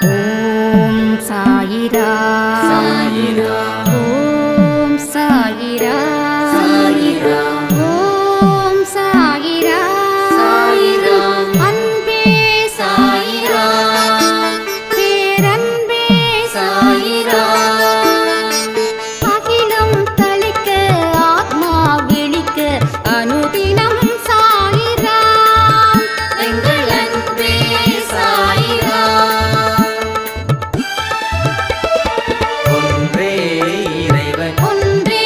ஓம் சாயிரா சாயிரா ஓம் சாயிரா சாயிரா ஓம் சாயிரா சாயிரா அன்பே சாயிரா பேரன்பே சாயிரா அகிலம் தளிக்க ஆத்மா விழிக்க அனுதினம் சாயிரா எங்கள் அன்பே சாயிரா ஒன்றே இறைவன் ஒன்றே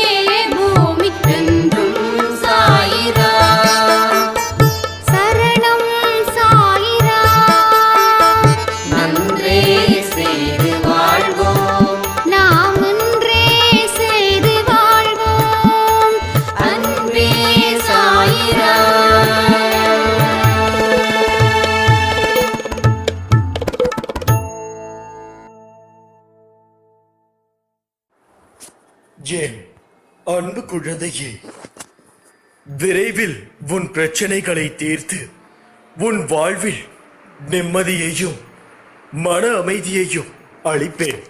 பூமிக்கென்றும் சாயிரா சரணம் சாயிரா நன்றே செய்து வாழ்வோம் நாம் ஒன்றே செய்து வாழ்வோம் அன்பே சாயிரா என் அன்பு குழந்தையே, விரைவில் உன் பிரச்சனைகளை தீர்த்து உன் வாழ்வில் நிம்மதியையும் மன அமைதியையும் அளிப்பேன்.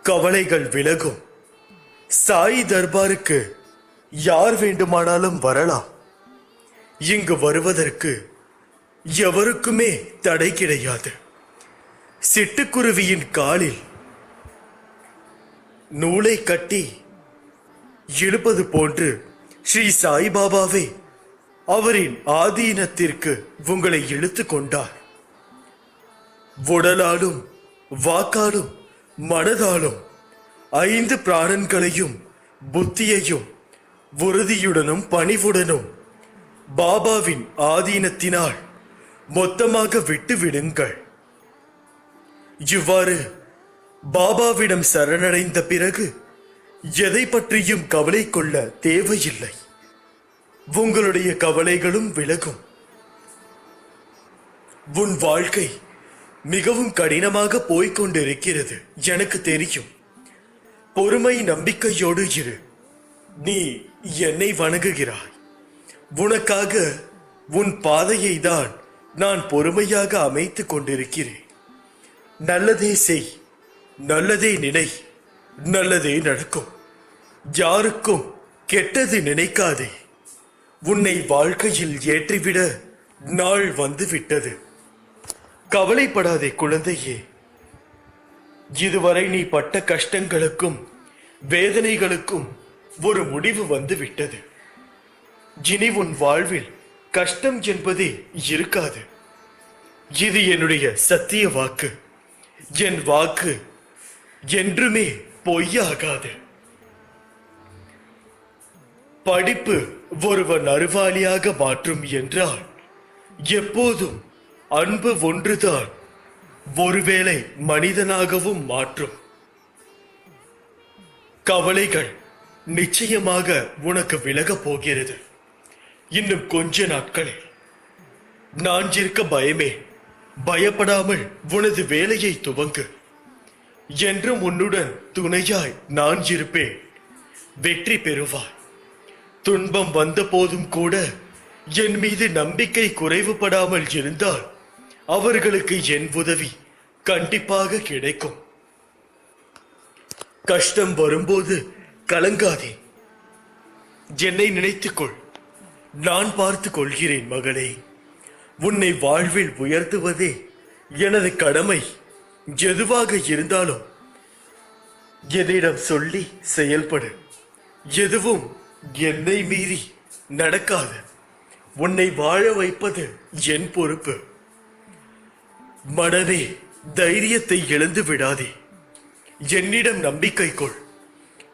கவலைகள் விலகும். சாய் தர்பாருக்கு யார் வேண்டுமானாலும் வரலாம். இங்கு வருவதற்கு எவருக்குமே தடை கிடையாது. சிட்டுக்குருவியின் காலில் நூலை கட்டி இழுப்பது போன்று ஸ்ரீ சாய்பாபாவே அவரின் ஆதீனத்திற்கு உங்களை இழுத்து கொண்டார். உடலாலும் வாக்காலும் மனதாலும் 5 பிராணன்களையும் புத்தியையும் உறுதியுடனும் பணிவுடனும் பாபாவின் ஆதீனத்தினால் மொத்தமாக விட்டு விடுங்கள். இவ்வாறு பாபாவிடம் சரணடைந்த பிறகு எதை பற்றியும் கவலை கொள்ள தேவையில்லை. உங்களுடைய கவலைகளும் விலகும். உன் வாழ்க்கை மிகவும் கடினமாக போய்கொண்டிருக்கிறது, எனக்கு தெரியும். பொறுமை நம்பிக்கையோடு இரு. நீ என்னை வணங்குகிறாய். உனக்காக உன் பாதையை தான் நான் பொறுமையாக அமைத்துக் கொண்டிருக்கிறேன். நல்லதே செய், நல்லதே நினை, நல்லதே நடக்கும். யாருக்கும் கெட்டது நினைக்காதே. உன்னை வாழ்க்கையில் ஏற்றிவிட நாள் வந்து விட்டது. கவலைப்படாதே குழந்தையே. இதுவரை நீ பட்ட கஷ்டங்களுக்கும் வேதனைகளுக்கும் ஒரு முடிவு வந்து விட்டது. இனி உன் வாழ்வில் கஷ்டம் என்பதே இருக்காது. இது என்னுடைய சத்திய வாக்கு. என் வாக்கு என்றுமே பொய்யாகாது. படிப்பு ஒருவன் அறிவாளியாக மாற்றும் என்றால் எப்போதும் அன்பு ஒன்றுதான் ஒருவேளை மனிதனாகவும் மாற்றும். கவலைகள் நிச்சயமாக உனக்கு விலகப் போகிறது. இன்னும் கொஞ்ச நாட்களில் நான் இருக்க பயமே. பயப்படாமல் உனது வேலையை துவங்கு. என்றும் உன்னுடன் துணையாய் நான் இருப்பேன். வெற்றி பெறுவாய். துன்பம் வந்த போதும் கூட என் மீது நம்பிக்கை குறைவுபடாமல் இருந்தால் அவர்களுக்கு என் உதவி கண்டிப்பாக கிடைக்கும். கஷ்டம் வரும்போது கலங்காதே. என்னை நினைத்துக்கொள். நான் பார்த்துக் கொள்கிறேன் மகளே. உன்னை வாழ்வில் உயர்த்துவதே எனது கடமை. எதுவாக இருந்தாலும் என்னிடம் சொல்லி செயல்படு. எதுவும் என்னை மீறி நடக்காது. உன்னை வாழ வைப்பது என் பொறுப்பு. மனமே, தைரியத்தை இழந்து விடாதே. என்னிடம் நம்பிக்கை கொள்.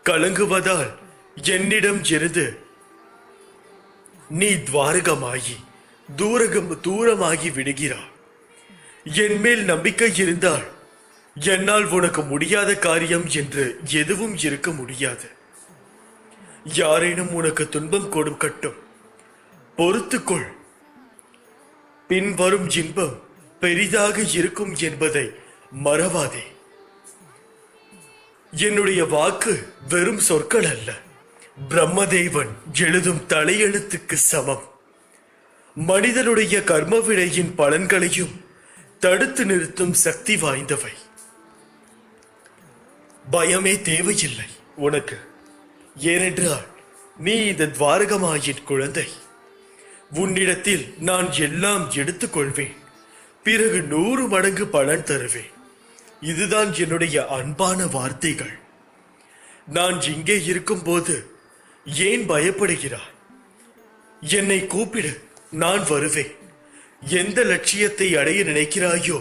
கலங்குவதால் என்னிடம் இருந்து நீ துவாரகமாகி தூரமாகி விடுகிறாய். என் மேல் நம்பிக்கை இருந்தால் என்னால் உனக்கு முடியாத காரியம் என்று எதுவும் இருக்க முடியாது. யாரேனும் உனக்கு துன்பம் கொடுக்கட்டும், பொறுத்துக்கொள். பின்வரும் இன்பம் பெரிதாக இருக்கும் என்பதை மறவாதே. என்னுடைய வாக்கு வெறும் சொற்கள் அல்ல, பிரம்மதேவன் எழுதும் தலையெழுத்துக்கு சமம். மனிதனுடைய கர்ம வினையின் பலன்களையும் தடுத்து நிறுத்தும் சக்தி வாய்ந்தவை. பயமே தேவையில்லை உனக்கு. ஏனென்றால் நீ இந்த துவாரகமாயின் குழந்தை. உன்னிடத்தில் நான் எல்லாம் எடுத்துக்கொள்வேன். பிறகு 100 மடங்கு பலன் தருவேன். இதுதான் என்னுடைய அன்பான வார்த்தைகள். நான் இங்கே இருக்கும்போது ஏன் பயப்படுகிறாய்? என்னை கூப்பிடு, நான் வருவேன். எந்த லட்சியத்தை அடைய நினைக்கிறாயோ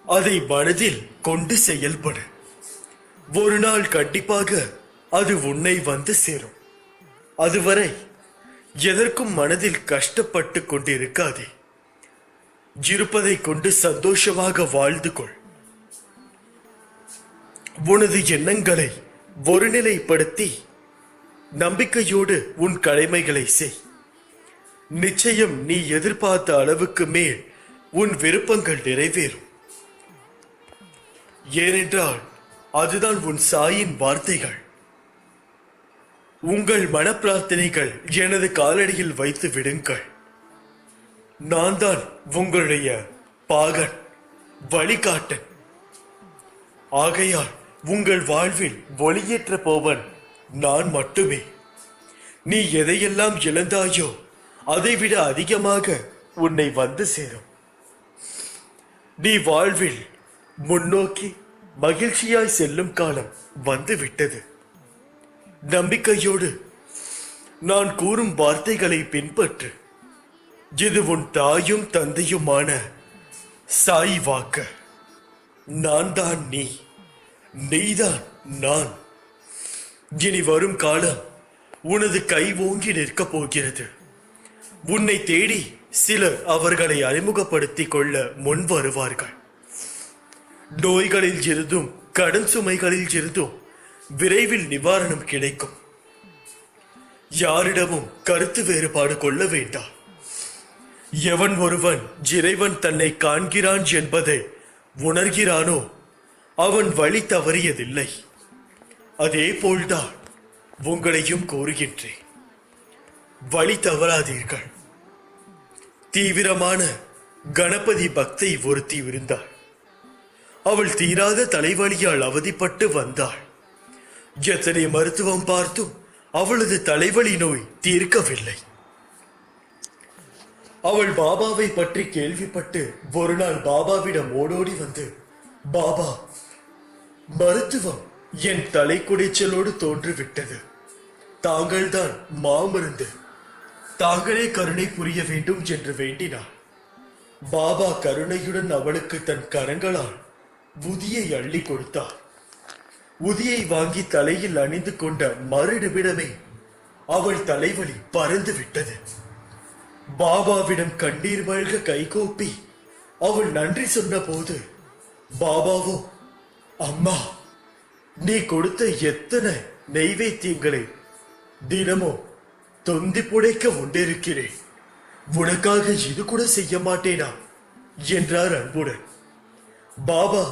அதை மனதில் கொண்டு செயல்படு. ஒரு நாள் கண்டிப்பாக அது உன்னை வந்து சேரும். அதுவரை எதற்கும் மனதில் கஷ்டப்பட்டு கொண்டிருக்காதே. இருப்பதை கொண்டு சந்தோஷமாக வாழ்ந்து கொள். உனது எண்ணங்களை ஒருநிலைப்படுத்தி நம்பிக்கையோடு உன் கடமைகளை செய். நிச்சயம் நீ எதிர்பார்த்த அளவுக்கு மேல் உன் விருப்பங்கள் நிறைவேறும். ஏனென்றால் அதுதான் உன் சாயின் வார்த்தைகள். உங்கள் மன பிரார்த்தனைகள் எனது காலடியில் வைத்து விடுங்கள். நான் தான் உங்களுடைய பாகன், வழிகாட்டன். ஆகையால் உங்கள் வாழ்வில் ஒளியேற்ற போவன் நான் மட்டுமே. நீ எதையெல்லாம் இழந்தாயோ அதைவிட அதிகமாக உன்னை வந்து சேரும். நீ வாழ்வில் முன்னோக்கி மகிழ்ச்சியாய் செல்லும் காலம் வந்து விட்டது. நம்பிக்கையோடு நான் கூறும் வார்த்தைகளை பின்பற்று. இது உன் தாயும் தந்தையுமான சாய் வாக்கு. நான் தான் நீ, நீதான் நான். இனி வரும் காலம் உனது கை ஓங்கி நிற்கப் போகிறது. உன்னை தேடி சிலர் அவர்களை அறிமுகப்படுத்திக் கொள்ள முன் வருவார்கள். நோய்களில் இருந்தும் கடன் சுமைகளில் இருந்தும் விரைவில் நிவாரணம் கிடைக்கும். யாரிடமும் கருத்து வேறுபாடு கொள்ள வேண்டாம். எவன் ஒருவன் இறைவன் தன்னை காண்கிறான் என்பதை உணர்கிறானோ அவன் வழி தவறியதில்லை. அதே போல்தான் உங்களையும் கூறுகின்றேன், வழி தவறாதீர்கள். தீவிரமான கணபதி பக்தை ஒருத்தி இருந்தாள். அவள் தீராத தலைவலியால் அவதிப்பட்டு வந்தாள். எத்தனை மருத்துவம் பார்த்தும் அவளது தலைவலி நோய் தீர்க்கவில்லை. அவள் பாபாவை பற்றி கேள்விப்பட்டு ஒரு நாள் பாபாவிடம் ஓடோடி வந்து, பாபா, மருத்துவம் என் தலை குடைச்சலோடு தோன்றிவிட்டது. தாங்கள்தான் மாமருந்து, தாங்களே கருணை புரிய வேண்டும் என்று வேண்டினார். பாபா கருணையுடன் அவளுக்கு தன் கரங்களால் உதியை அள்ளி கொடுத்தார். உதியை வாங்கி தலையில் அணிந்து கொண்ட மறுநிமிடமே அவள் தலைவலி பறந்து விட்டது. பாபாவிடம் கண்ணீர் மல்க கைகோப்பி அவள் நன்றி சொன்ன போது, பாபாவோ, அம்மா, நீ கொடுத்த எத்தனை நெய்வேத்தியங்களை தினமும் தொந்தி புடைக்க உண்டிருக்கிறேன். உனக்காக இது கூட செய்ய மாட்டேனா என்றார் அன்புடன். பாபா,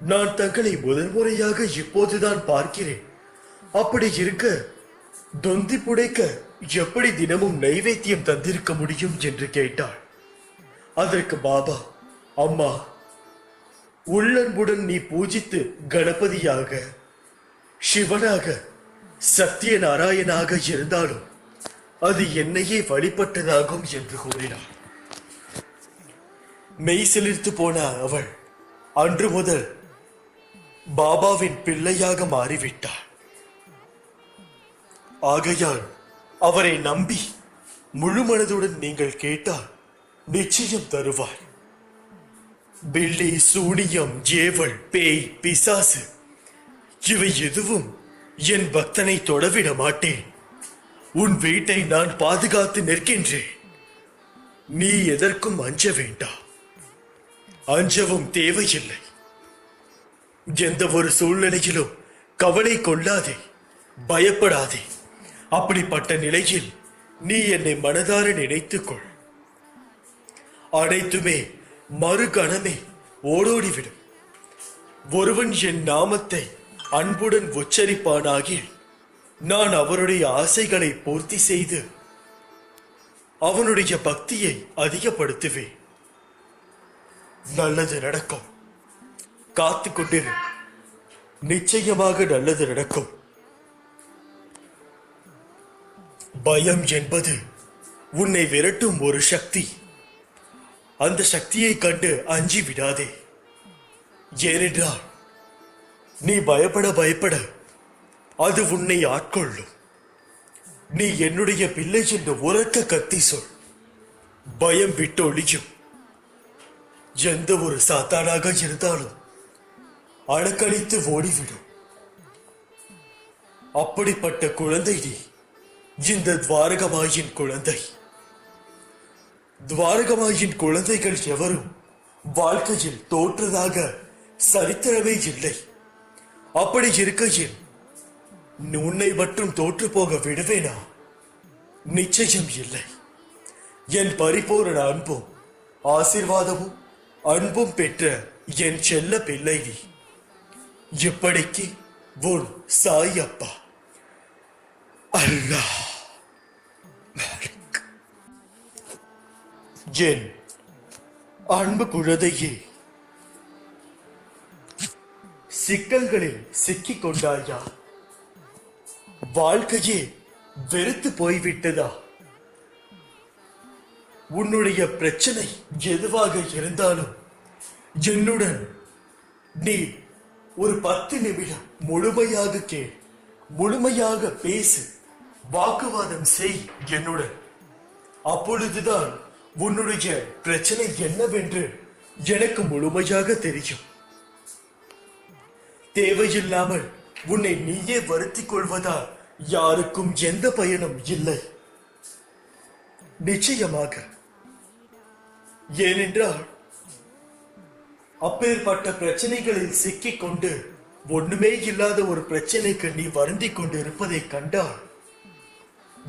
நான் தங்களை முதல் முறையாக இப்போதுதான் பார்க்கிறேன். அப்படி இருக்க தொந்தி புடைக்க எப்படி தினமும் நைவேத்தியம் தந்திருக்க முடியும் என்று கேட்டாள். அதற்கு பாபா, அம்மா, உள்ளன்புடன் நீ பூஜித்து கணபதியாக, சிவனாக, சத்தியநாராயணாக இருந்தாலும் அது என்னையே வழிபட்டதாகும் என்று கூறினார். மெய் சிலிர்த்து போன அவள் அன்று முதல் பாபாவின் பிள்ளையாக மாறிவிட்டாள். ஆகையால் அவரை நம்பி முழு மனதுடன் நீங்கள் கேட்டால் நிச்சயம் தருவார். பில்லி, சூனியம், ஏவல், பேய், பிசாசு இவை எதுவும் என் பக்தனை தொடவிட மாட்டேன். உன் வீட்டை நான் பாதுகாத்து நிற்கின்றேன். நீ எதற்கும் அஞ்ச வேண்டாம். அஞ்சவும் தேவையில்லை. எந்த ஒரு சூழ்நிலையிலும் கவலை கொள்ளாதே, பயப்படாதே. அப்படிப்பட்ட நிலையில் நீ என்னை மனதார நினைத்துக்கொள். அனைத்துமே மறுகணமே ஓடோடிவிடும். ஒருவன் என் நாமத்தை அன்புடன் உச்சரிப்பானாகில் நான் அவருடைய ஆசைகளை பூர்த்தி செய்து அவனுடைய பக்தியை அதிகப்படுத்துவேன். நல்லது நடக்கும். காத்து கொண்டிரு, நிச்சயமாக நல்லது நடக்கும். பயம் என்பது உன்னை விரட்டும் ஒரு சக்தி. அந்த சக்தியை கண்டு அஞ்சி விடாதே. ஏனென்றால் நீ பயப்பட பயப்பட அது உன்னை ஆட்கொள்ளும். நீ என்னுடைய பிள்ளை என்று உரக்க கத்தி சொல். பயம் விட்டு ஒழியும். எந்த ஒரு சாத்தானாக இருந்தாலும் அடக்கழித்து ஓடிவிடும். அப்படிப்பட்ட குழந்தை நீ. இந்த துவாரகமாயின் குழந்தை. துவாரகமாயின் குழந்தைகள் எவரும் வாழ்க்கையில் தோற்றதாக சரித்திரமே இல்லை. அப்படி இருக்கையில் உன்னை மட்டும் தோற்று போக விடுவேனா? நிச்சயம் இல்லை. என் பரிபூரண அன்பும் ஆசீர்வாதமும் அன்பும் பெற்ற என் செல்ல பிள்ளை நீ. இப்படிக்கு உன் சாய் அப்பா. அல்லாஹ். என் அன்பு குழந்தையே, சிக்கல்களில் சிக்கிக் கொண்டாயா? வாழ்க்கையே வெறுத்து போய்விட்டதா? உன்னுடைய பிரச்சனை எதுவாக இருந்தாலும் என்னுடன் நீ ஒரு 10 நிமிடம் முழுமையாக கேள், முழுமையாக பேசு, வாக்குவாதம் செய் என்னுடன். அப்பொழுதுதான் உன்னுடைய பிரச்சனை என்னவென்று எனக்கு முழுமையாக தெரியும். தேவையில்லாமல் உன்னை நீயே வருத்திக் கொள்வதால் யாருக்கும் எந்த பயனும் இல்லை. நிச்சயமாக. ஏனென்றால் அப்பேற்பட்ட பிரச்சனைகளில் சிக்கிக் கொண்டு ஒண்ணுமே இல்லாத ஒரு பிரச்சனைக்கு நீ வருந்திக் கொண்டு இருப்பதை கண்டால்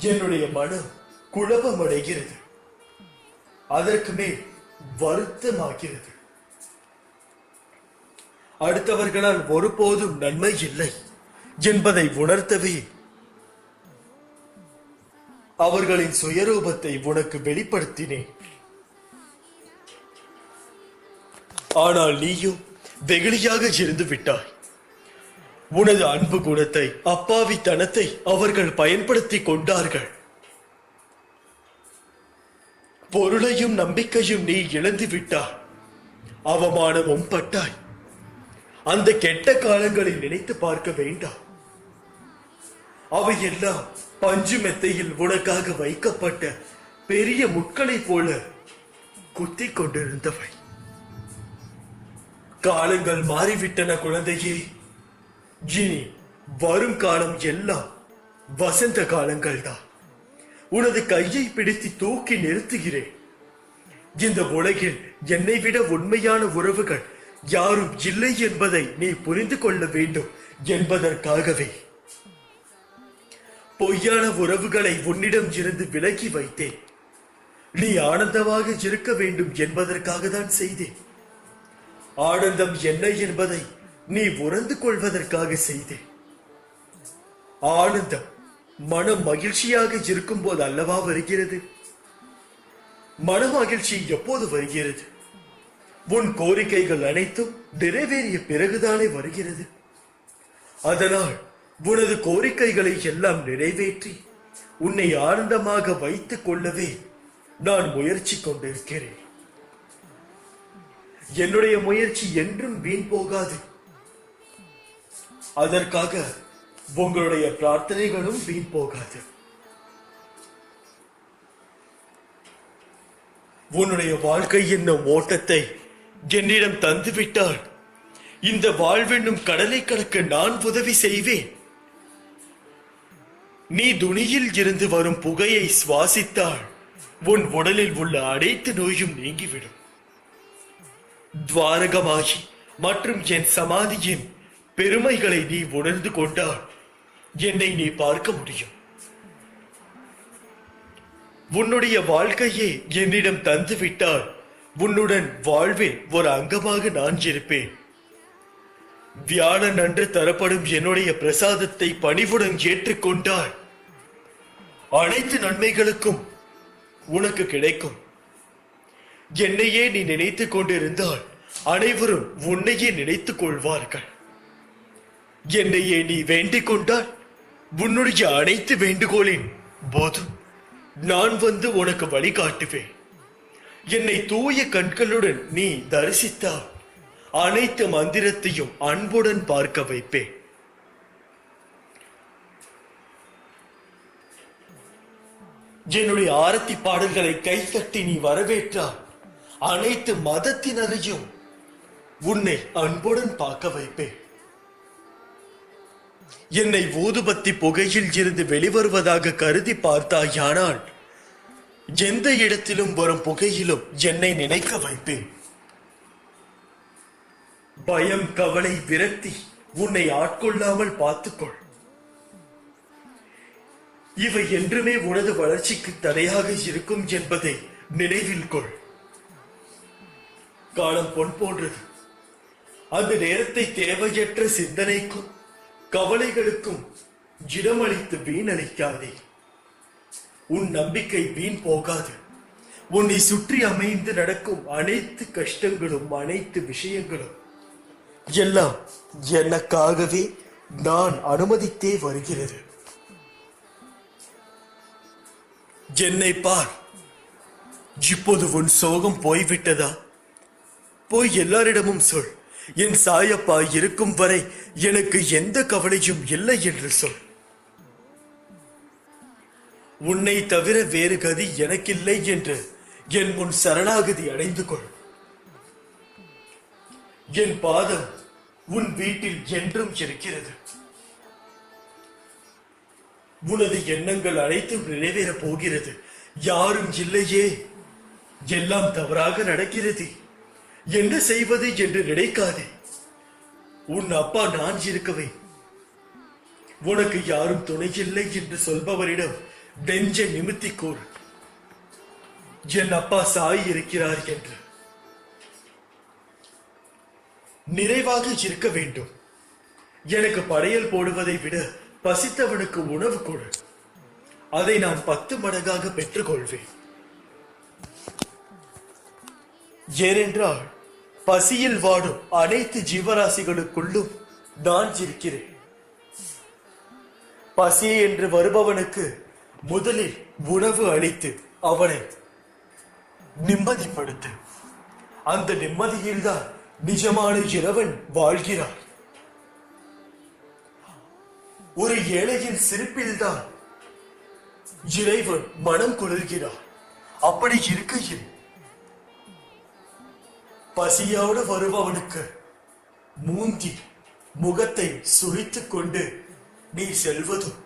என்னுடைய மனம் குழப்பமடைகிறது. அதற்கு மேல் வருத்தமாகிறது. அடுத்தவர்களால் ஒருபோதும் நன்மை இல்லை என்பதை உணர்த்தவே அவர்களின் சுயரூபத்தை உனக்கு வெளிப்படுத்தினேன். ஆனால் நீயும் வெகுளியாக இருந்து விட்டாய். உனது அன்பு குணத்தை, அப்பாவித்தனத்தை அவர்கள் பயன்படுத்திக் கொண்டார்கள். பொருளையும் நம்பிக்கையும் நீ இழந்து விட்டாய். அவமானமும் பட்டாய். அந்த கெட்ட காலங்களை நினைத்து பார்க்க வேண்டாம். அவையெல்லாம் பஞ்சு மெத்தையில் உனக்காக வைக்கப்பட்ட பெரிய முட்களை போல குத்திக் கொண்டிருந்தவை. காலங்கள் மாறிவிட்டன குழந்தையே. இனி வரும் காலம் எல்லாம் வசந்த காலங்கள் தான். உனது கையை பிடித்து தூக்கி நிறுத்துகிறேன். இந்த உலகில் என்னை விட உண்மையான உறவுகள் யாரும் இல்லை என்பதை நீ புரிந்து கொள்ள வேண்டும் என்பதற்காகவே பொய்யான உறவுகளை உன்னிடம் இருந்து விலக்கி வைத்தேன். நீ ஆனந்தமாக இருக்க வேண்டும் என்பதற்காக தான் செய்தேன். ஆனந்தம் என்ன என்பதை நீ உணர்ந்து கொள்வதற்காக செய்தேன். ஆனந்தம் மனம் மகிழ்ச்சியாக இருக்கும் போது அல்லவா வருகிறது? மன மகிழ்ச்சி எப்போது வருகிறது? உன் கோரிக்கைகள் அனைத்தும் நிறைவேறிய பிறகுதானே வருகிறது. அதனால் உனது கோரிக்கைகளை எல்லாம் நிறைவேற்றி உன்னை ஆனந்தமாக வைத்துக் கொள்ளவே நான் முயற்சி கொண்டிருக்கிறேன். என்னுடைய முயற்சி என்றும் வீண் போகாது. அதற்காக உங்களுடைய பிரார்த்தனைகளும் வீண் போகாது. உன்னுடைய வாழ்க்கை என்னும் ஓட்டத்தை என்னிடம் தந்துவிட்டால் இந்த வாழ்வென்னும் கடலை கடக்க நான் உதவி செய்வேன். நீ துணியில் இருந்து வரும் புகையை சுவாசித்தால் உன் உடலில் உள்ள அனைத்து நோயும் நீங்கிவிடும். துவாரகமாகி மற்றும் என் சமாதியின் பெருமைகளை நீ உணர்ந்து கொண்டால் என்னை நீ பார்க்க முடியும். உன்னுடைய வாழ்க்கையே என்னிடம் தந்துவிட்டால் உன்னுடன் வாழ்வில் ஒரு அங்கமாக நான் இருப்பேன். வியாழன் அன்று தரப்படும் என்னுடைய பிரசாதத்தை பணிவுடன் ஏற்றுக்கொண்டால் அனைத்து நன்மைகளுக்கும் உனக்கு கிடைக்கும். என்னையே நீ நினைத்துக் கொண்டிருந்தால் அனைவரும் உன்னையே நினைத்துக் கொள்வார்கள். என்னையே நீ வேண்டிக் கொண்டால் உன்னுடைய அனைத்து வேண்டுகோளின் போதும் நான் வந்து உனக்கு வழிகாட்டுவேன். என்னை தூய கண்களுடன் நீ தரிசித்தால் அனைத்து மந்திரத்தையும் அன்புடன் பார்க்க வைப்பேன். என்னுடைய ஆரத்தி பாடல்களை கைத்தட்டி நீ வரவேற்றால் அனைத்து மதத்தினரையும் உன்னை அன்புடன் பார்க்க வைப்பேன். என்னை ஊதுபத்தி புகையில் இருந்து வெளிவருவதாக கருதி பார்த்தாயானால் எந்த இடத்திலும் வரும் புகையிலும் என்னை நினைக்க வைப்பேன். பயம், கவலை, விரக்தி உன்னை ஆட்கொள்ளாமல் பார்த்துக்கொள். இவை என்றுமே உனது வளர்ச்சிக்கு தடையாக இருக்கும் என்பதை நினைவில் கொள். காலம் பொன் போன்றது. அந்த நேரத்தை தேவையற்ற சிந்தனைக்கும் கவலைகளுக்கும் இடமளித்து வீணளிக்காதே. உன் நம்பிக்கை வீண் போகாது. உன்னை சுற்றி அமைந்து நடக்கும் அனைத்து கஷ்டங்களும் அனைத்து விஷயங்களும் எல்லாம் எனக்காகவே நான் அனுமதித்தே வருகிறது. என்னை பார். இப்போது உன் சோகம் போய்விட்டதா? போய் எல்லாரிடமும் சொல், என் சாயப்பா இருக்கும் வரை எனக்கு எந்த கவலையும் இல்லை என்று சொல். உன்னை தவிர வேறு கதி எனக்கில்லை என்று என் முன் சரணாகதி அடைந்து கொள். என் பாதம் உன் வீட்டில் என்றும் இருக்கிறது. உனது எண்ணங்கள் அனைத்தும் நிறைவேறப் போகிறது. யாரும் இல்லையே, எல்லாம் தவறாக நடக்கிறது, என்ன செய்வது என்று நினைக்காதே. உன் அப்பா நான் இருக்கவே. உனக்கு யாரும் துணையில்லை என்று சொல்பவரிடம் நெஞ்ச நிமித்தி கூறு, என் அப்பா சாய் இருக்கிறார் என்று. நிறைவாக இருக்க வேண்டும். எனக்கு படையல் போடுவதை விட பசித்தவனுக்கு உணவு கொடு. அதை நான் 10 மடங்காக பெற்றுக்கொள்வேன். ஏனென்றால் பசியில் வாடும் அனைத்து ஜீவராசிகளுக்குள்ளும் நான் இருக்கிறேன். பசி என்று வருபவனுக்கு முதலில் உணவு அளித்து அவனை நிம்மதிப்படுத்து. அந்த நிம்மதியில்தான் நிஜமான இறைவன் வாழ்கிறார். ஒரு ஏழையின் சிரிப்பில்தான் இறைவன் மனம் குளிர்கிறார். அப்படி இருக்கையில் பசியோடு வருபவனுக்கு மூந்தி முகத்தை சுழித்துக் கொண்டு நீ செல்வதும்,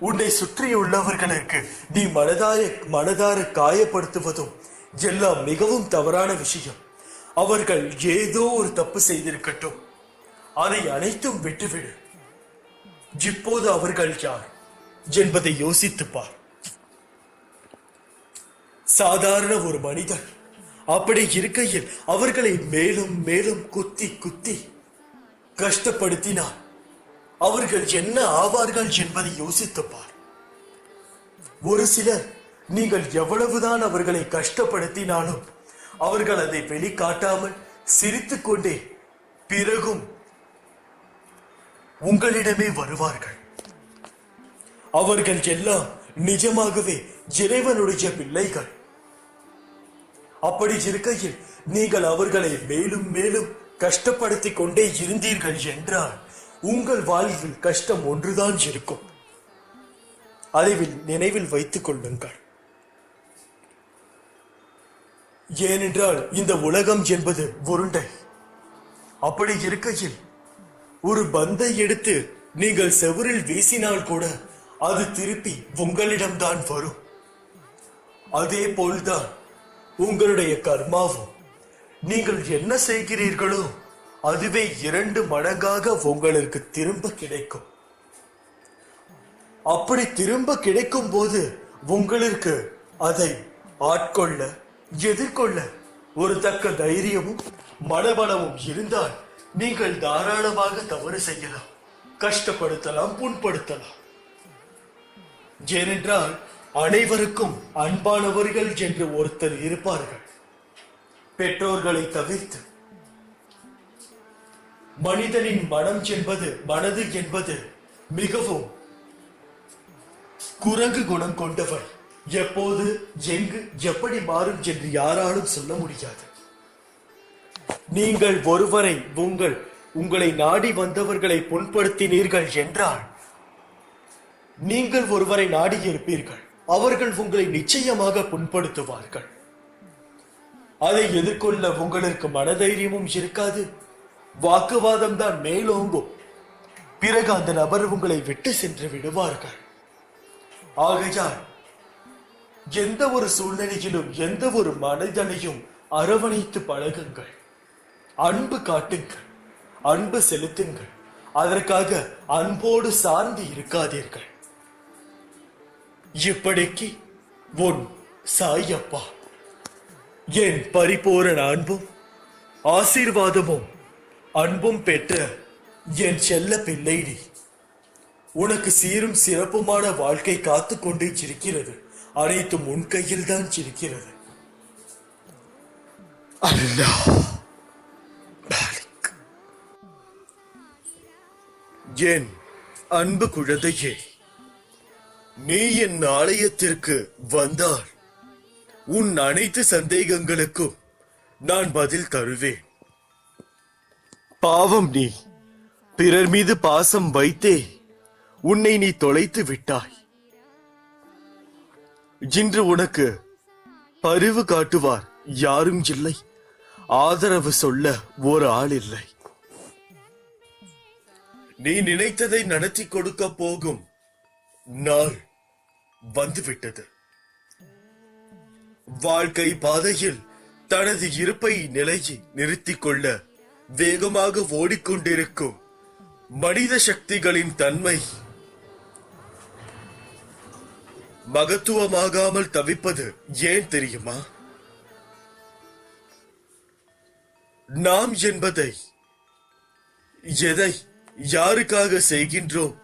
உன்னை சுற்றியுள்ளவர்களுக்கு நீ மனதார காயப்படுத்துவதும் எல்லாம் மிகவும் தவறான விஷயம். அவர்கள் ஏதோ ஒரு தப்பு செய்திருக்கட்டும், அதை அனைத்தும் விட்டுவிடு. இப்போது அவர்கள் யார் என்பதை யோசித்துப்பார். சாதாரண ஒரு மனிதன். அப்படி இருக்கையில் அவர்களை மேலும் மேலும் குத்தி குத்தி கஷ்டப்படுத்தினார். அவர்கள் என்ன ஆவார்கள் என்பதை யோசித்துப்பார். ஒரு சிலர் நீங்கள் எவ்வளவுதான் அவர்களை கஷ்டப்படுத்தினாலும் அவர்கள் அதை வெளிக்காட்டாமல் சிரித்துக் கொண்டே பிறகும் உங்களிடமே வருவார்கள். அவர்கள் எல்லாம் நிஜமாகவே இறைவனுடைய பிள்ளைகள். அப்படி இருக்கையில் நீங்கள் அவர்களை மேலும் மேலும் கஷ்டப்படுத்திக் கொண்டே இருந்தீர்கள் என்றால் உங்கள் வாழ்வில் கஷ்டம் ஒன்றுதான் இருக்கும். அதை நினைவில் வைத்துக் கொள்ளுங்கள். ஏனென்றால் இந்த உலகம் என்பது உருண்டை. அப்படி இருக்கையில் ஒரு பந்தை எடுத்து நீங்கள் செவுரில் வீசினால் கூட அது திருப்பி உங்களிடம்தான் வரும். அதே போல்தான் உங்களுடைய கர்மாவும். நீங்கள் என்ன செய்கிறீர்களோ அதுவே 2 மடங்காக உங்களுக்கு திரும்ப கிடைக்கும். அப்படி திரும்ப கிடைக்கும் போது உங்களுக்கு அதை ஆட்கொள்ள எதிர்கொள்ள ஒரு தக்க தைரியமும் மனபலமும் இருந்தால் நீங்கள் தாராளமாக தவறு செய்யலாம், கஷ்டப்படுத்தலாம், புண்படுத்தலாம். ஏனென்றால் அனைவருக்கும் அன்பானவர்கள் என்று ஒருத்தர் இருப்பார்கள். பெற்றோர்களை தவிர்த்து மனிதனின் மனது என்பது மிகவும் குரங்கு குணம் கொண்டவர். எப்போது எங்கு எப்படி மாறும் என்று யாராலும் சொல்ல முடியாது. நீங்கள் ஒருவரை உங்களை நாடி வந்தவர்களை புண்படுத்தினீர்கள் என்றால் நீங்கள் ஒருவரை நாடி இருப்பீர்கள். அவர்கள் உங்களை நிச்சயமாக புண்படுத்துவார்கள். அதை எதிர்கொள்ள உங்களுக்கு மனதைரியமும் இருக்காது. வாக்குவாதம் தான் மேலோங்கும். பிறகு அந்த நபர் உங்களை விட்டு சென்று விடுவார்கள். ஆகையால் எந்த ஒரு சூழ்நிலையிலும் எந்த ஒரு மனிதனையும் அரவணைத்து பழகுங்கள். அன்பு காட்டுங்கள், அன்பு செலுத்துங்கள். அதற்காக அன்போடு சார்ந்து இருக்காதீர்கள். இப்படிக்கு உன் சாயப்பா. என் பரிபூரண அன்பும் ஆசீர்வாதமும் அன்பும் பெற்ற என் செல்ல பிள்ளை நீ. உனக்கு சீரும் சிறப்புமான வாழ்க்கை காத்து கொண்டே இருக்கிறது. அனைத்தும் உன் கையில் தான் இருக்கிறது. அல்லாஹ் பாரிக். என் அன்பு குழந்தையே, நீ என் ஆலயத்திற்கு வந்தால் உன் அனைத்து சந்தேகங்களுக்கும் நான் பதில் தருவேன். பாவம், நீ பிறர் மீது பாசம் வைத்தே உன்னை நீ தொலைத்து விட்டாய். இன்று உனக்கு பரிவு காட்டுவார் யாரும் இல்லை. ஆதரவு சொல்ல ஒரு ஆள் இல்லை. நீ நினைத்ததை நடத்தி கொடுக்க போகும் நாள் வந்துவிட்டது. வாழ்க்கை பாதையில் தனது இருப்பை நிலையை நிறுத்திக் கொள்ள வேகமாக ஓடிக்கொண்டிருக்கும் மனித சக்திகளின் தன்மை மகத்துவமாகாமல் தவிப்பது ஏன் தெரியுமா? நாம் என்பதை எதை யாருக்காக செய்கின்றோம்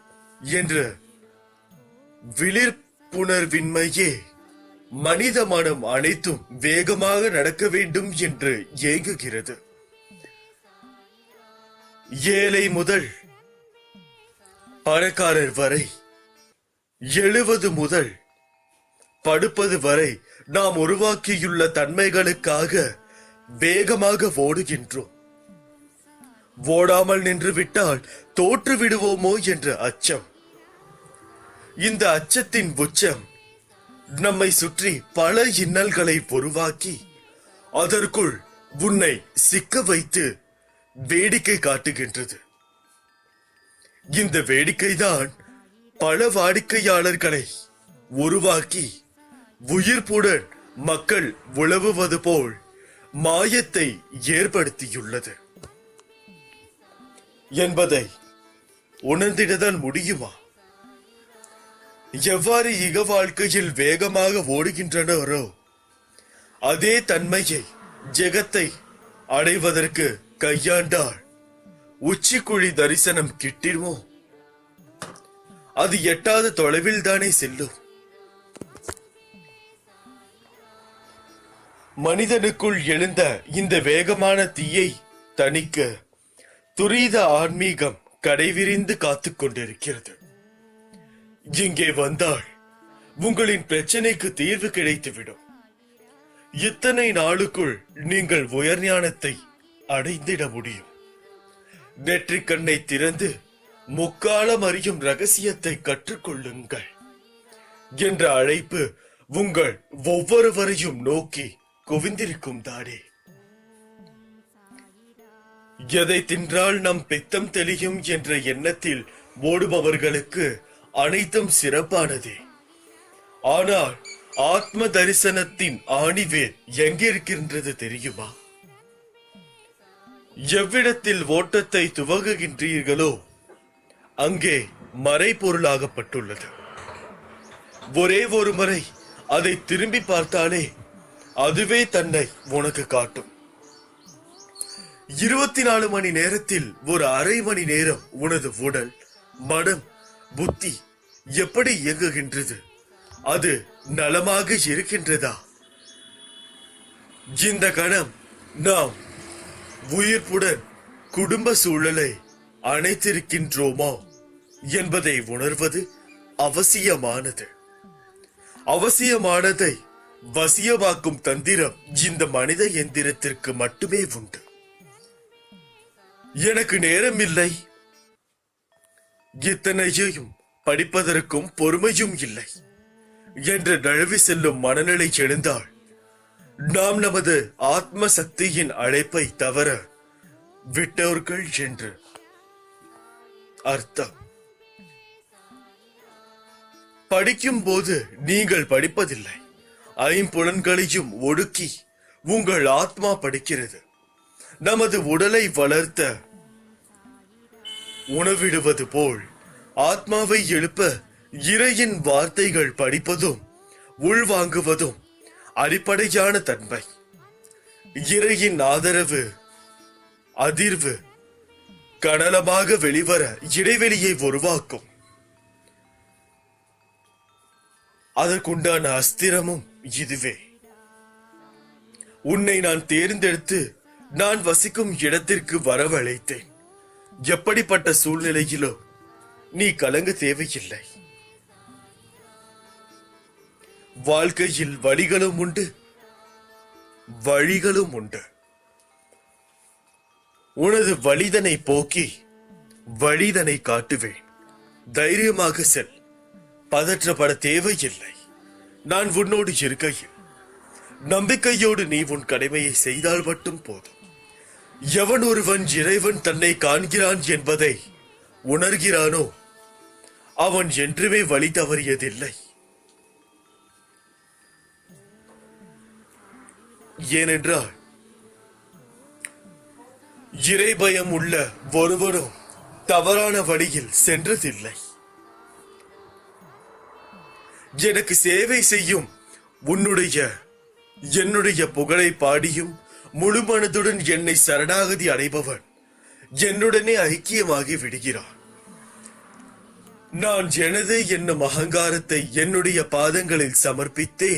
என்ற விழிப்புணர்வின்மையே மனித மனம் அனைத்தும் வேகமாக நடக்க வேண்டும் என்று ஏங்குகிறது. ஏழை முதல் பணக்காரர் வரை, எழுவது முதல் படுப்பது வரை நாம் உருவாக்கியுள்ள தன்மைகளுக்காக வேகமாக ஓடுகின்றோம். ஓடாமல் நின்று விட்டால் தோற்று விடுவோமோ என்ற அச்சம். இந்த அச்சத்தின் உச்சம் நம்மை சுற்றி பல இன்னல்களை உருவாக்கி அதற்குள் உன்னை சிக்க வைத்து வேடிக்கை காட்டுகின்றது. இந்த வேடிக்கைதான் பல வாடிக்கையாளர்களை உருவாக்கி உயிர்ப்புடன் மக்கள் உழவுவது போல் மாயத்தை ஏற்படுத்தியுள்ளது என்பதை உணர்ந்திடதான் முடியுமா? எவ்வாறு இக வாழ்க்கையில் வேகமாக ஓடுகின்றனரோ அதே தன்மையை ஜெகத்தை அடைவதற்கு கையாண்டால் உச்சிக்குழி தரிசனம் கிட்டிடுமோ? அது எட்டாத தொலைவில் தானே செல்லும். மனிதனுக்குள் எழுந்த இந்த வேகமான தீயை தணிக்க துரித ஆன்மீகம் கடைவிரிந்து காத்துக் கொண்டிருக்கிறது. இங்கே வந்தால் உங்களின் பிரச்சனைக்கு தீர்வு கிடைத்துவிடும். இத்தனை நாளுக்குள் நீங்கள் உயர் ஞானத்தை அடைந்திட முடியும். நெற்றிக் கண்ணை திறந்து முக்காலம் அறியும் ரகசியத்தை கற்றுக்கொள்ளுங்கள் என்ற அழைப்பு உங்கள் ஒவ்வொருவரையும் நோக்கி குவிந்திருக்கும் தானே. எதை தின்றால் நம் பித்தம் தெளியும் என்ற எண்ணத்தில் ஓடுபவர்களுக்கு அனைத்தும் சிறப்பானதே. ஆனால் ஆத்ம தரிசனத்தின் ஆணிவேர் எங்கிருக்கின்றது தெரியுமா? எவ்விடத்தில் ஓட்டத்தை துவங்குகின்றீர்களோ அங்கே மறைபொருளாகப்பட்டுள்ளது. ஒரே ஒரு முறை அதை திரும்பி பார்த்தாலே அதுவே தன்னை உனக்கு காட்டும். 24 மணி நேரத்தில் ஒரு அரை மணி நேரம் உனது உடல், மனம், புத்தி எப்படி இயங்குகின்றது அது நலமாக இருக்கின்றதா? இந்த கணம் நாம் உயிர்ப்புடன் குடும்ப சூழலை அணைத்திருக்கின்றோமா என்பதை உணர்வது அவசியமானது. அவசியமானதை வசியமாக்கும் தந்திரம் இந்த மனித எந்திரத்திற்கு மட்டுமே உண்டு. எனக்கு நேரமில்லை, இத்தனையையும் படிப்பதற்கும் பொறுமையும் இல்லை என்று நழுவி செல்லும் மனநிலை எழுந்தால் நாம் நமது ஆத்ம சக்தியின் அழைப்பை தவற விட்டவர்கள் என்று அர்த்தம். படிக்கும் போது நீங்கள் படிப்பதில்லை, ஐம்புலன்களையும் ஒடுக்கி உங்கள் ஆத்மா படிக்கிறது. நமது உடலை வளர்த்த உணவிடுவது போல் ஆத்மாவை எழுப்ப இறையின் வார்த்தைகள் படிப்பதும் உள்வாங்குவதும் அடிப்படையான தன்மை. இறையின் ஆதரவு அதிர்வு கனலமாக வெளிவர இடைவெளியை உருவாக்கும். அதற்குண்டான அஸ்திரமும் இதுவே. உன்னை நான் தேர்ந்தெடுத்து நான் வசிக்கும் இடத்திற்கு வரவழைத்தேன். எப்படிப்பட்ட சூழ்நிலையிலோ நீ கலங்க தேவையில்லை. வாழ்க்கையில் வழிகளும் உண்டு, வழிகளும் உண்டு. உனது வழிதனை போக்கி வழிதனை காட்டுவேன். தைரியமாக செல், பதற்றப்பட தேவையில்லை. நான் உன்னோடு இருக்கையில் நம்பிக்கையோடு நீ உன் கடமையை செய்தால் மட்டும் போதும். எவன் ஒருவன் இறைவன் தன்னை காண்கிறான் என்பதை உணர்கிறானோ அவன் என்றுமே வழி தவறியதில்லை. ஏனென்றால் இறை பயம் உள்ள ஒருவரும் தவறான வழியில் சென்றதில்லை. எனக்கு சேவை செய்யும் உன்னுடைய என்னுடைய புகழை பாடியும் முழு மனதுடன் என்னை சரணாகதி அடைபவன் என்னுடனே ஐக்கியமாகி விடுகிறான். நான் எனது என்னும் அகங்காரத்தை என்னுடைய பாதங்களில் சமர்ப்பித்தே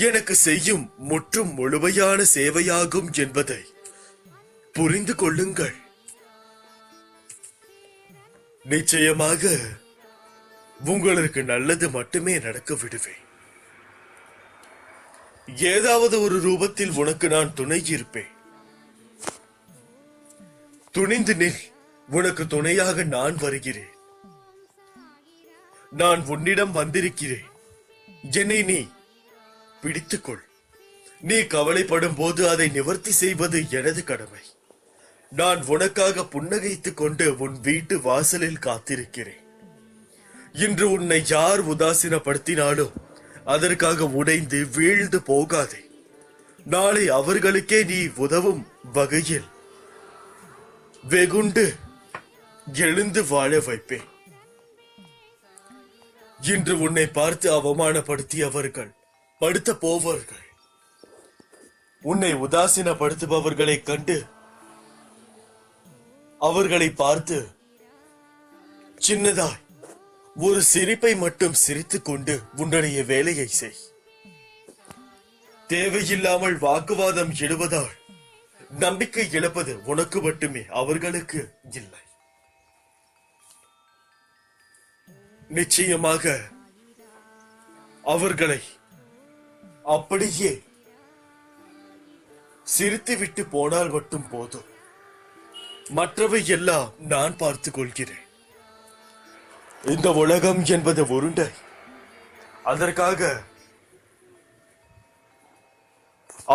எனக்கு செய்யும் முற்றும் முழுமையான சேவையாகும் என்பதை புரிந்து கொள்ளுங்கள். நிச்சயமாக உங்களுக்கு நல்லது மட்டுமே நடக்க விடுவேன். ஏதாவது ஒரு ரூபத்தில் உனக்கு நான் துணை இருப்பேன். துணிந்து நில், உனக்கு துணையாக நான் வருகிறேன். நான் உன்னிடம் வந்திருக்கிறேன். என்னை நீ பிடித்துக்கொள். நீ கவலைப்படும் போது அதை நிவர்த்தி செய்வது எனது கடமை. நான் உனக்காக புன்னகைத்துக் கொண்டு உன் வீட்டு வாசலில் காத்திருக்கிறேன். இன்று உன்னை யார் உதாசீனப்படுத்தினாலும் அதற்காக உடைந்து வீழ்ந்து போகாதே. நாளை அவர்களுக்கே நீ உதவும் வகையில் வெகுண்டு எழுந்து வாழ வைப்பேன். இன்று உன்னை பார்த்து அவமானப்படுத்தியவர்கள் படுத்த போவார்கள். உன்னை உதாசீனப்படுத்துபவர்களை கண்டு அவர்களை பார்த்து சின்னதாய் ஒரு சிரிப்பை மட்டும் சிரித்துக் கொண்டு உன்னுடைய வேலையை செய். தேவையில்லாமல் வாக்குவாதம் இடுவதால் நம்பிக்கை இழப்பது உனக்கு மட்டுமே, அவர்களுக்கு இல்லை. நிச்சயமாக அவர்களை அப்படியே சிரித்துவிட்டு போனால் மட்டும் போதும். மற்றவை எல்லாம் நான் பார்த்துக் கொள்கிறேன். இந்த உலகம் என்பது உருண்டை. அதற்காக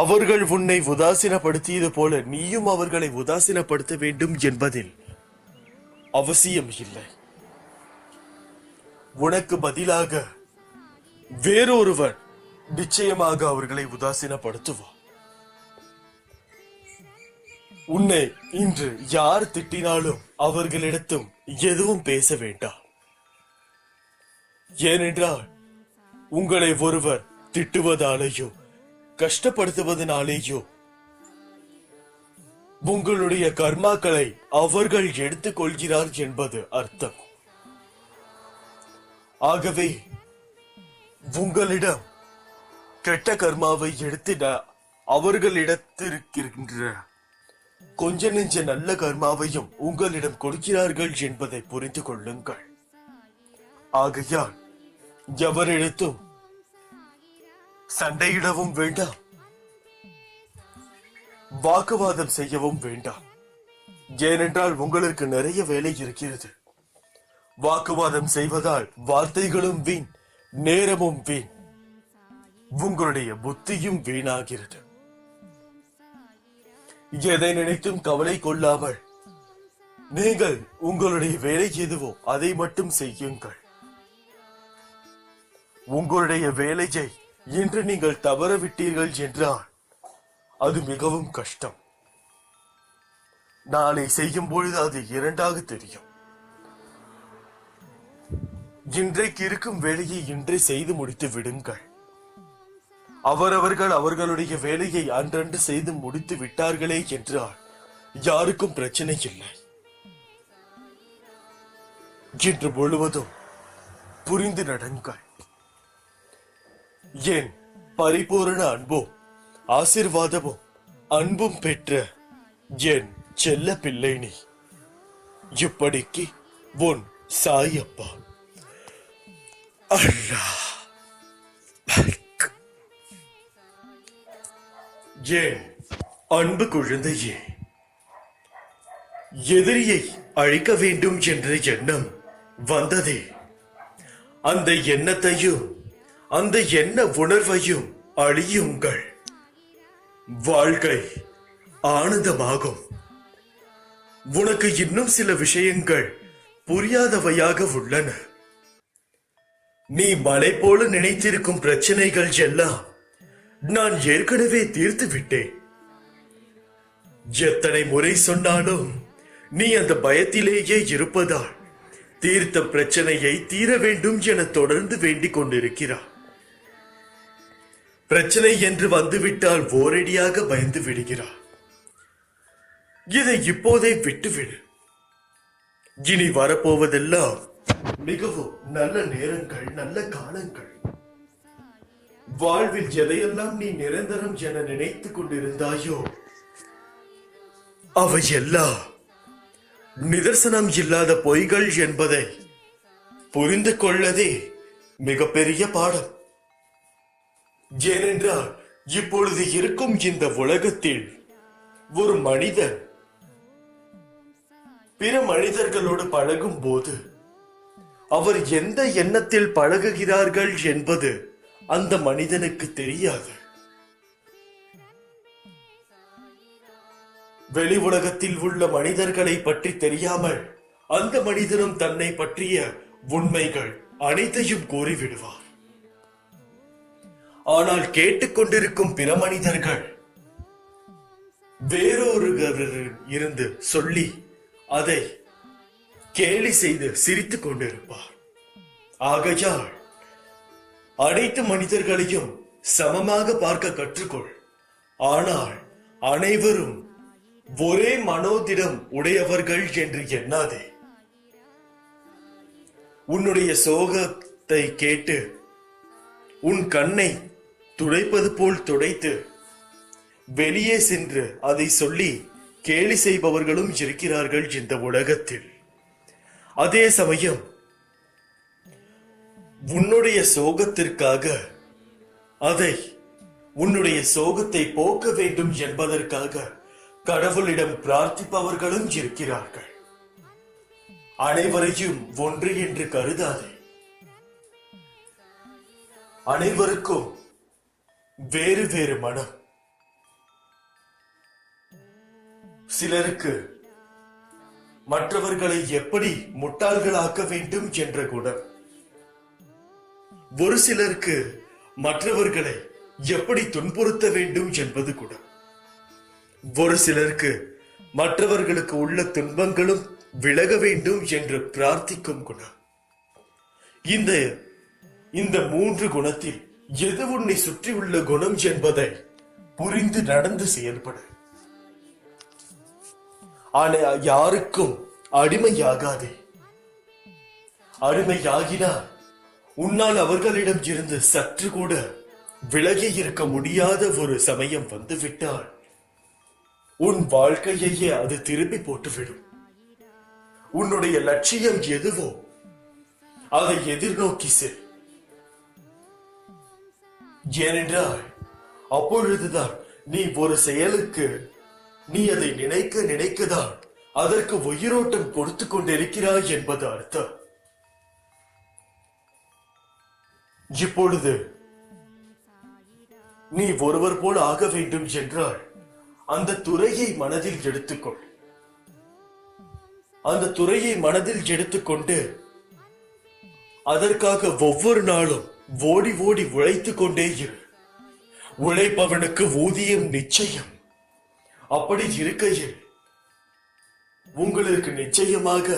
அவர்கள் உன்னை உதாசீனப்படுத்தியது போல நீயும் அவர்களை உதாசீனப்படுத்த வேண்டும் என்பதில் அவசியம் இல்லை. உனக்கு பதிலாக வேறொருவன் நிச்சயமாக அவர்களை உதாசீனப்படுத்துவான். உன்னை இன்று யார் திட்டினாலும் அவர்களிடத்தும் எதுவும் பேச வேண்டாம். ஏனென்றால் உங்களை ஒருவர் திட்டுவதாலேயோ கஷ்டப்படுத்துவதனாலேயோ உங்களுடைய கர்மாக்களை அவர்கள் எடுத்துக் கொள்கிறார் என்பது அர்த்தம். ஆகவே உங்களிடம் கெட்ட கர்மாவை எடுத்திட அவர்களிடத்திருக்கின்ற கொஞ்ச நெஞ்ச நல்ல கர்மாவையும் உங்களிடம் கொடுக்கிறார்கள் என்பதை புரிந்து கொள்ளுங்கள். ஆகையால் எவரிடத்தும் சண்டையிடவும் வேண்டாம், வாக்குவாதம் செய்யவும் வேண்டாம். ஏனென்றால் உங்களுக்கு நிறைய வேலை இருக்கிறது. வாக்குவாதம் செய்வதால் வார்த்தைகளும் வீண், நேரமும் வீண், உங்களுடைய புத்தியும் வீணாகிறது. எதை நினைத்தும் கவலை கொள்ளாமல் நீங்கள் உங்களுடைய வேலை எதுவோ அதை மட்டும் செய்யுங்கள். உங்களுடைய வேலையை இன்று நீங்கள் தவறவிட்டீர்கள் என்றால் அது மிகவும் கஷ்டம். நாளை செய்யும் பொழுது அது இரண்டாக தெரியும். இன்றைக்கு இருக்கும் வேலையை இன்றே செய்து முடித்து விடுங்கள். அவரவர்கள் அவர்களுடைய வேலையை அன்றன்று செய்து முடித்து விட்டார்களே என்றால் யாருக்கும் பிரச்சனை இல்லை. இன்று முழுவதும் புரிந்து நடங்கள். என் பரிபூரண அன்பும் ஆசீர்வாதமும் அன்பும் பெற்ற என் செல்ல பிள்ளை நீ. இப்படிக்கு உன் சாயப்பா. அல்லாஹ். ஏன் அன்பு குழந்தையே, எதிரியை அழிக்க வேண்டும் என்ற எண்ணம் வந்ததே, அந்த எண்ணத்தையும் அந்த எண்ண உணர்வையும் அழியுங்கள். வாழ்க்கை ஆனந்தமாகும். உனக்கு இன்னும் சில விஷயங்கள் புரியாதவையாக உள்ளன. நீ மலை போல நினைத்திருக்கும் பிரச்சனைகள் எல்லாம் நான் ஏற்கனவே தீர்த்து விட்டேன். எத்தனை முறை சொன்னாலும் நீ அந்த பயத்திலேயே இருப்பதால் தீர்த்த பிரச்சனையை தீர வேண்டும் என தொடர்ந்து வேண்டிக் கொண்டிருக்கிறார். பிரச்சனை என்று வந்துவிட்டால் ஓரடியாக பயந்து விடுகிறார். இதை இப்போதே விட்டுவிடு. இனி வரப்போவதெல்லாம் மிகவும் நல்ல நேரங்கள், நல்ல காலங்கள். வாழ்வில் எதையெல்லாம் நீ நிரந்தரம் என நினைத்துக் கொண்டிருந்தாயோ அவையெல்லாம் நிதர்சனம் இல்லாத பொய்கள் என்பதை புரிந்து கொள்ளதே மிகப்பெரிய பாடம். ஏனென்றால் இப்பொழுது இருக்கும் இந்த உலகத்தில் ஒரு மனிதன் பிற மனிதர்களோடு பழகும் போது அவர் எந்த எண்ணத்தில் பழகுகிறார்கள் என்பது அந்த மனிதனுக்கு தெரியாது. வெளி உலகத்தில் உள்ள மனிதர்களை பற்றி தெரியாமல் அந்த மனிதனும் தன்னை பற்றிய உண்மைகள் அனைத்தையும் கூறிவிடுவார். ஆனால் கேட்டுக்கொண்டிருக்கும் பிற மனிதர்கள் வேறொருவரிடம் இருந்து சொல்லி அதை கேலி செய்து சிரித்துக் கொண்டிருப்பார். ஆகையால் அனைத்து மனிதர்களையும் சமமாக பார்க்க கற்றுக்கொள். ஆனால் அனைவரும் ஒரே மனோதிடம் உடையவர்கள் என்று எண்ணாதே. உன்னுடைய சோகத்தை கேட்டு உன் கண்ணை துடைப்பது போல் துடைத்து வெளியே சென்று அதை சொல்லி கேலி செய்பவர்களும் இருக்கிறார்கள் இந்த உலகத்தில். அதே சமயம் உன்னுடைய சோகத்திற்காக அதை உன்னுடைய சோகத்தை போக்க வேண்டும் என்பதற்காக கடவுளிடம் பிரார்த்திப்பவர்களும் இருக்கிறார்கள். அனைவரையும் ஒன்று என்று கருதாதே. அனைவருக்கும் வேறு வேறு மனம். சிலருக்கு மற்றவர்களை எப்படி முட்டாள்களாக்க வேண்டும் என்ற குணம், ஒரு சிலருக்கு மற்றவர்களை எப்படி துன்புறுத்த வேண்டும் என்பது குணம், ஒரு சிலருக்கு மற்றவர்களுக்கு உள்ள துன்பங்களும் விலக வேண்டும் என்று பிரார்த்திக்கும் குணம். இந்த மூன்று குணத்தில் எது உன்னை சுற்றியுள்ள குணம் என்பதை புரிந்து நடந்து செயல்படு. ஆனால் யாருக்கும் அடிமையாகாதே. அடிமையாகினால் உன்னால் அவர்களிடம் இருந்து சற்று கூட விலகி இருக்க முடியாத ஒரு சமயம் வந்துவிட்டால் உன் வாழ்க்கையையே அது திருப்பி போட்டுவிடும். உன்னுடைய லட்சியம் எதுவோ அதை எதிர்நோக்கி செல். ஏனென்றால் அப்பொழுதுதான் நீ ஒரு செயலுக்கு நீ அதை நினைக்க நினைக்கதான் அதற்கு உயிரோட்டம் கொடுத்து கொண்டிருக்கிறாய் என்பது அர்த்தம். இப்பொழுது நீ ஒருவர் போல் ஆக வேண்டும் என்றால் அந்த துறையை மனதில் எடுத்துக்கொள். அந்த துறையை மனதில் எடுத்துக்கொண்டு அதற்காக ஒவ்வொரு நாளும் ஓடி ஓடி உழைத்துக் கொண்டே இரு. உழைப்பவனுக்கு ஊதியம் நிச்சயம். அப்படி இருக்கையில் உங்களுக்கு நிச்சயமாக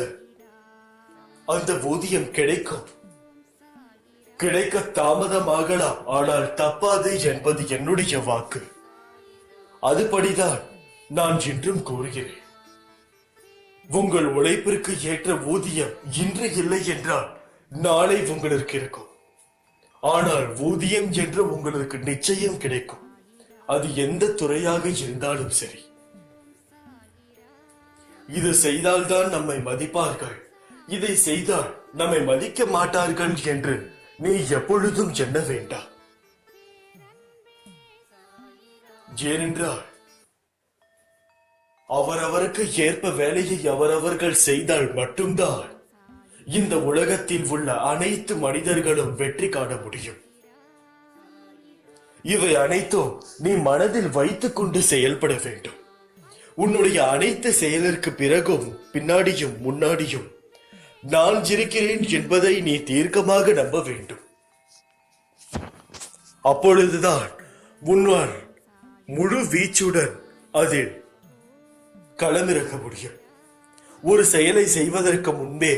அந்த ஊதியம் கிடைக்கும். கிடைக்க தாமதமாகலாம், ஆனால் தப்பாது என்பது என்னுடைய வாக்கு. அதுபடிதான் நான் இன்றும் கூறுகிறேன். உங்கள் உழைப்பிற்கு ஏற்ற ஊதியம் இன்று இல்லை என்றால் நாளை உங்களுக்கு இருக்கும். ஆனால் ஊதியம் என்று உங்களுக்கு நிச்சயம் கிடைக்கும். அது எந்த துறையாக இருந்தாலும் சரி. இது செய்தால்தான் நம்மை மதிப்பார்கள், இதை செய்தால் நம்மை மதிக்க மாட்டார்கள் என்று நீ எப்பொழுதும் எண்ண வேண்டாம். ஏனென்றால் அவரவருக்கு ஏற்ப வேலையை அவரவர்கள் செய்தால் மட்டும்தான் இந்த உலகத்தில் உள்ள அனைத்து மனிதர்களும் வெற்றி காண முடியும். இவை அனைத்தும் நீ மனதில் வைத்துக் கொண்டு செயல்பட வேண்டும். உன்னுடைய அனைத்து செயலிற்கு பிறகும் பின்னாடியும் முன்னாடியும் நான் இருக்கிறேன் என்பதை நீ தீர்க்கமாக நம்ப வேண்டும். அப்பொழுதுதான் உன்னால் முழு வீச்சுடன் அதில் களமிறக்க முடியும். ஒரு செயலை செய்வதற்கு முன்பே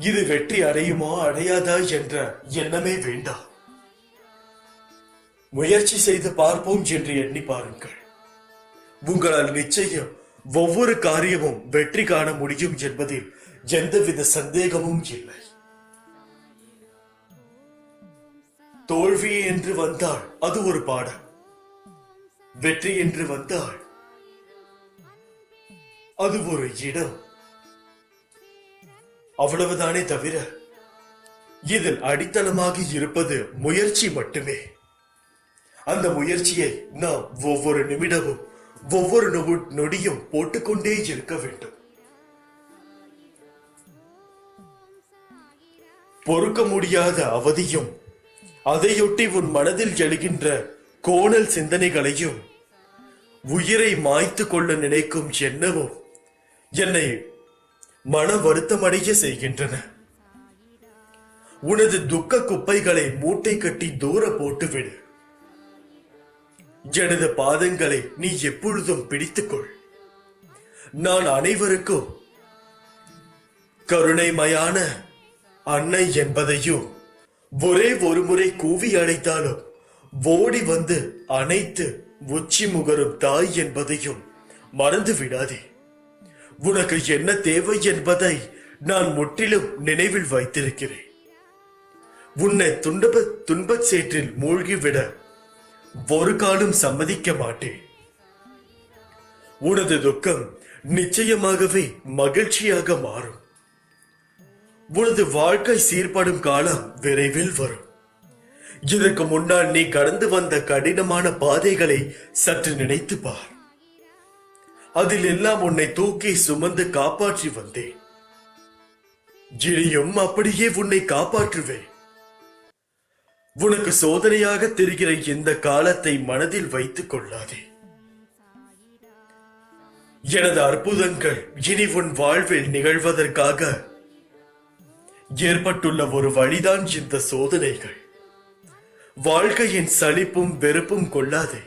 இது வெற்றி அடையுமா அடையாதா என்ற எண்ணமே வேண்டாம். முயற்சி செய்து பார்ப்போம் என்று எண்ணி பாருங்கள். உங்களால் நிச்சயம் ஒவ்வொரு காரியமும் வெற்றி காண முடியும் என்பதில் எந்தவித சந்தேகமும் இல்லை. தோல்வி என்று வந்தால் அது ஒரு பாடம். வெற்றி என்று வந்தால் அது ஒரு இடம். அவ்வளவுதானே தவிர இதில் அடித்தளமாக இருப்பது முயற்சி மட்டுமே. அந்த முயற்சியை நாம் ஒவ்வொரு நிமிடமும் ஒவ்வொரு நொடியும் போட்டுக்கொண்டே இருக்க வேண்டும். பொறுக்க முடியாத அவதியும் அதையொட்டி உன் மனதில் எழுகின்ற கோணல் சிந்தனைகளையும் உயிரை மாய்த்து கொள்ள நினைக்கும் எண்ணமும் என்னை மன வருத்தமடைய செய்கின்றன. உனது துக்க குப்பைகளை மூட்டை கட்டி தூர போட்டுவிடு. எனது பாதங்களை நீ எப்பொழுதும் பிடித்துக்கொள். நான் அனைவருக்கும் கருணைமயான அன்னை என்பதையும் ஒரே ஒரு முறை கூவி அழைத்தாலும் ஓடி வந்து அனைத்து உச்சி முகரும் தாய் என்பதையும் மறந்து விடாதே. உனக்கு என்ன தேவை என்பதை நான் முற்றிலும் நினைவில் வைத்திருக்கிறேன். உன்னை துன்பச் சேற்றில் மூழ்கிவிட ஒரு காலம் சம்மதிக்க மாட்டேன். உனது துக்கம் நிச்சயமாகவே மகிழ்ச்சியாக மாறும். உனது வாழ்க்கை சீர்படும் காலம் விரைவில் வரும். இதற்கு முன்னால் நீ கடந்து வந்த கடினமான பாதைகளை சற்று நினைத்து பார். அதில் எல்லாம் உன்னை தூக்கி சுமந்து காப்பாற்றி வந்தேன். இனியும் அப்படியே உன்னை காப்பாற்றுவேன். உனக்கு சோதனையாக தெரிகிற இந்த காலத்தை மனதில் வைத்துக் கொள்ளாதே. எனது அற்புதங்கள் இனி உன் வாழ்வில் நிகழ்வதற்காக ஏற்பட்டுள்ள ஒரு வழிதான் இந்த சோதனைகள். வாழ்க்கையின் சலிப்பும் வெறுப்பும் கொள்ளாதே.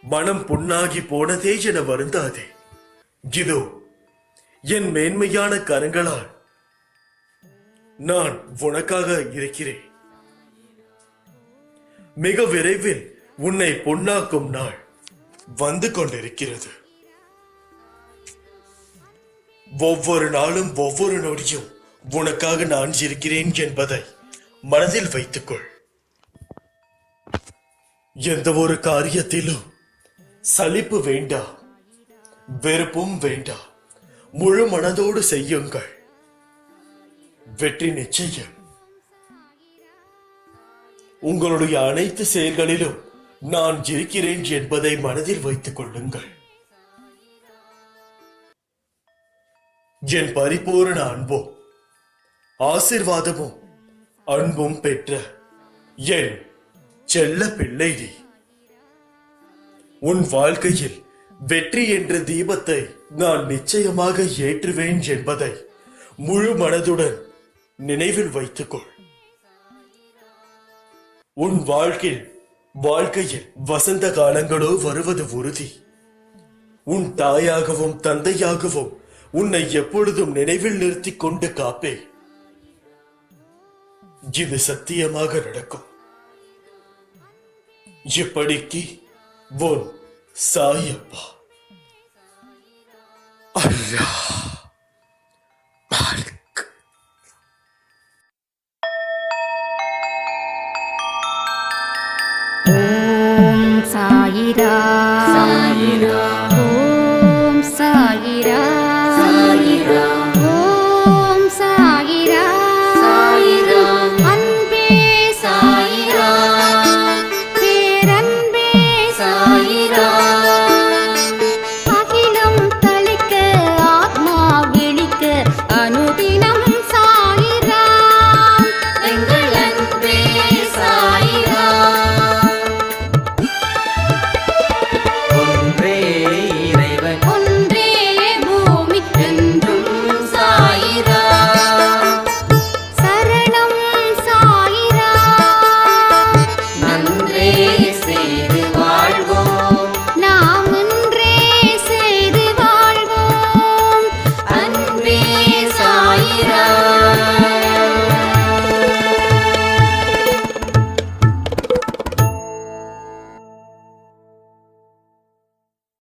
மனம் புண்ணாகி போனதே என வருந்தாதே. இதோ என் மேன்மையான கரங்களால் நான் உனக்காக இருக்கிறேன். மிக விரைவில் உன்னை பொன்னாக்கும் நாள் வந்து கொண்டிருக்கிறது. ஒவ்வொரு நாளும் ஒவ்வொரு நொடியும் உனக்காக நான் இருக்கிறேன் என்பதை மனதில் வைத்துக்கொள். எந்த ஒரு காரியத்திலும் சலிப்பு வேண்டாம், வெறுப்பும் வேண்டாம். முழு மனதோடு செய்யுங்கள், வெற்றி நிச்சயம். உங்களுடைய அனைத்து செயல்களிலும் நான் இருக்கிறேன் என்பதை மனதில் வைத்துக் கொள்ளுங்கள். என் பரிபூரண அன்பும் ஆசீர்வாதமும் அன்பும் பெற்ற என் செல்ல பிள்ளை நீ. உன் வாழ்க்கையில் வெற்றி என்ற தீபத்தை நான் நிச்சயமாக ஏற்றுவேன் என்பதை முழு மனதுடன் நினைவில் வைத்துக்கொள். உன் வாழ்க்கையில் வசந்த காலங்களோ வருவது உறுதி. உன் தாயாகவும் தந்தையாகவும் உன்னை எப்பொழுதும் நினைவில் நிறுத்திக் கொண்டு காப்பேன். இது சத்தியமாக நடக்கும். இப்படிக்கு உன் சாயப்பா. அல்லாஹ் மாலிக். ஓம் சாயிரா.